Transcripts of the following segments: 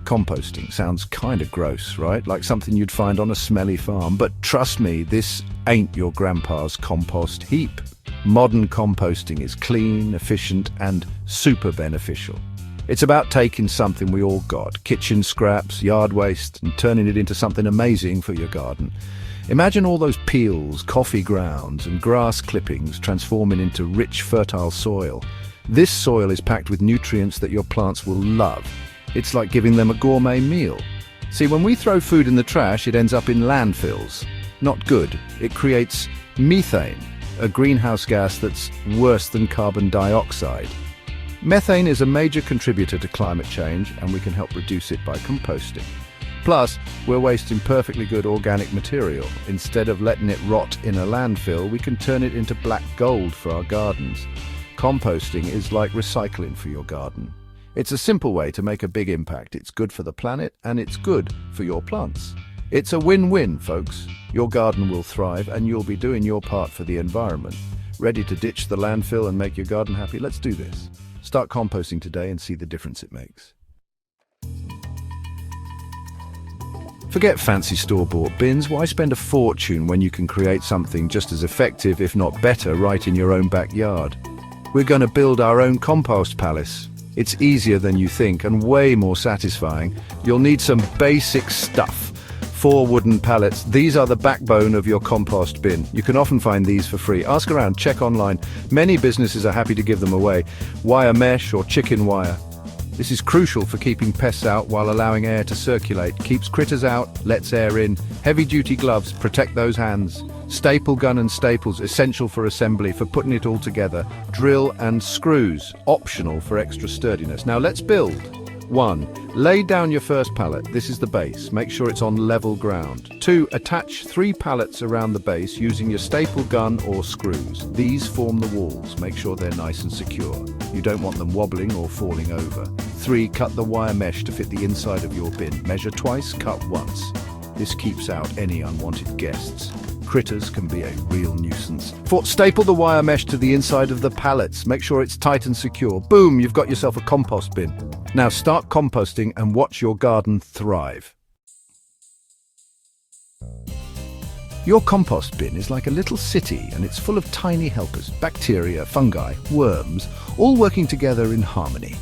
Composting sounds kind of gross, right? Like something you'd find on a smelly farm. But trust me, this ain't your grandpa's compost heap. Modern composting is clean, efficient, and super beneficial. It's about taking something we all got, kitchen scraps, yard waste, and turning it into something amazing for your garden. Imagine all those peels, coffee grounds, and grass clippings transforming into rich, fertile soil. This soil is packed with nutrients that your plants will love. It's like giving them a gourmet meal. See, when we throw food in the trash, it ends up in landfills. Not good. It creates methane, a greenhouse gas that's worse than carbon dioxide. Methane is a major contributor to climate change, and we can help reduce it by composting. Plus, we're wasting perfectly good organic material. Instead of letting it rot in a landfill, we can turn it into black gold for our gardens. Composting is like recycling for your garden. It's a simple way to make a big impact. It's good for the planet and it's good for your plants. It's a win-win, folks. Your garden will thrive and you'll be doing your part for the environment. Ready to ditch the landfill and make your garden happy? Let's do this. Start composting today and see the difference it makes. Forget fancy store-bought bins. Why spend a fortune when you can create something just as effective, if not better, right in your own backyard? We're going to build our own compost palace. It's easier than you think and way more satisfying. You'll need some basic stuff. 4 wooden pallets. These are the backbone of your compost bin. You can often find these for free. Ask around, check online. Many businesses are happy to give them away. Wire mesh or chicken wire. This is crucial for keeping pests out while allowing air to circulate. Keeps critters out, lets air in. Heavy-duty gloves, protect those hands. Staple gun and staples, essential for assembly, for putting it all together. Drill and screws, optional for extra sturdiness. Now let's build. 1. Lay down your first pallet. This is the base. Make sure it's on level ground. 2. Attach 3 pallets around the base using your staple gun or screws. These form the walls. Make sure they're nice and secure. You don't want them wobbling or falling over. 3. Cut the wire mesh to fit the inside of your bin. Measure twice, cut once. This keeps out any unwanted guests. Critters can be a real nuisance. 4. Staple the wire mesh to the inside of the pallets. Make sure it's tight and secure. Boom, you've got yourself a compost bin. Now start composting and watch your garden thrive. Your compost bin is like a little city, and it's full of tiny helpers, bacteria, fungi, worms, all working together in harmony.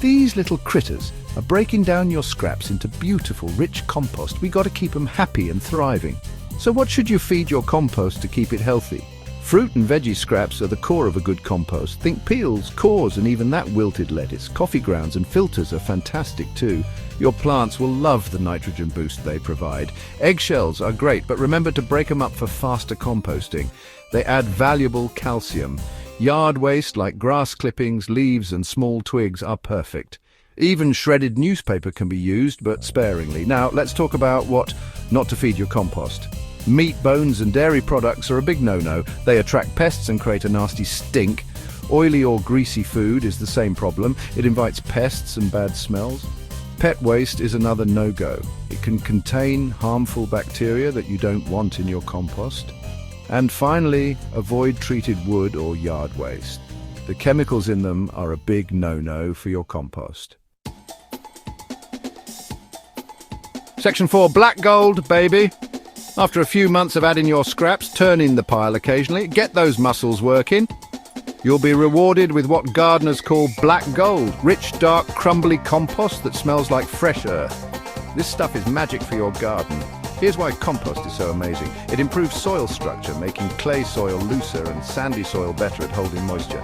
These little critters are breaking down your scraps into beautiful, rich compost. We got to keep them happy and thriving. So what should you feed your compost to keep it healthy? Fruit and veggie scraps are the core of a good compost. Think peels, cores, and even that wilted lettuce. Coffee grounds and filters are fantastic too. Your plants will love the nitrogen boost they provide. Eggshells are great, but remember to break them up for faster composting. They add valuable calcium. Yard waste like grass clippings, leaves, and small twigs are perfect. Even shredded newspaper can be used, but sparingly. Now, let's talk about what not to feed your compost. Meat, bones, and dairy products are a big no-no. They attract pests and create a nasty stink. Oily or greasy food is the same problem. It invites pests and bad smells. Pet waste is another no-go. It can contain harmful bacteria that you don't want in your compost. And finally, avoid treated wood or yard waste. The chemicals in them are a big no-no for your compost. Section 4, black gold, baby. After a few months of adding your scraps, turn in the pile occasionally, get those muscles working. You'll be rewarded with what gardeners call black gold, rich, dark, crumbly compost that smells like fresh earth. This stuff is magic for your garden. Here's why compost is so amazing. It improves soil structure, making clay soil looser and sandy soil better at holding moisture.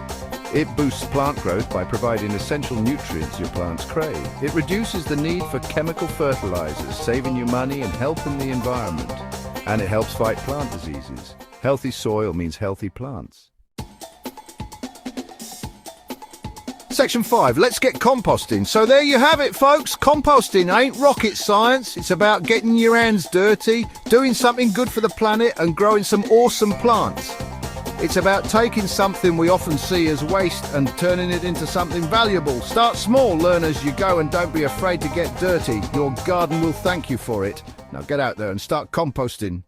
It boosts plant growth by providing essential nutrients your plants crave. It reduces the need for chemical fertilizers, saving you money and helping the environment. And it helps fight plant diseases. Healthy soil means healthy plants. Section 5, let's get composting. So there you have it, folks. Composting ain't rocket science. It's about getting your hands dirty, doing something good for the planet, and growing some awesome plants. It's about taking something we often see as waste and turning it into something valuable. Start small, learn as you go, and don't be afraid to get dirty. Your garden will thank you for it. Now get out there and start composting.